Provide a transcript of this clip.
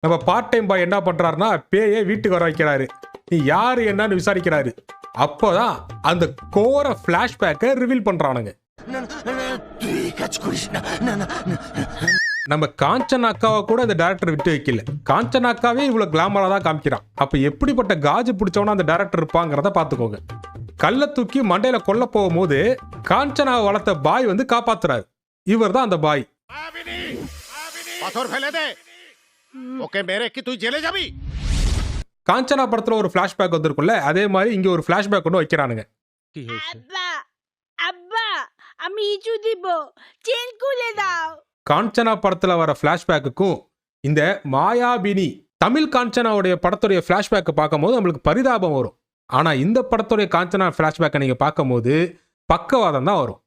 நம்ம part time பாய் என்ன பண்றாருன்னா பேயை வீட்டுக்கு வர வைக்கிறாரு. நீ யாரு என்னன்னு விசாரிக்கிறாரு. அப்போதான் அந்த கோர பிளாஷ்பேக்கை ரிவீல் பண்றானுங்க. நம்ம காஞ்சனா அக்காவை கூட அந்த டைரக்டர் விட்டு வைக்கல. காஞ்சனா அக்காவே இவ்வளவு கிளாமரா தான் காமிக்கிறான். அப்ப எப்படிப்பட்ட காஜு பிடிச்சவனா அந்த டைரக்டர் இருப்பாங்கிறத பாத்துக்கோங்க. கல்ல தூக்கி மண்டையில கொல்ல போகும்போது காஞ்சனாவை வளர்த்த பாய் வந்து காப்பாத்துறாரு. இவர் தான் அந்த பாய். காஞ்சனா படத்துல ஒரு பிளாஷ்பேக் வந்திருக்குல்ல, அதே மாதிரி இங்க ஒரு பிளாஷ்பேக் ஒன்று வைக்கிறானுங்க. காஞ்சனா படத்துல வர பிளாஷ்பேக்குக்கும் இந்த மாயாபினி தமிழ் காஞ்சனாவுடைய படத்துடைய பிளாஷ்பேக்கை பார்க்கும்போது நம்மளுக்கு பரிதாபம் வரும். ஆனா இந்த படத்துடைய காஞ்சனா பிளாஷ்பேக்கை நீங்க பார்க்கும்போது பக்கவாதம் தான் வரும்.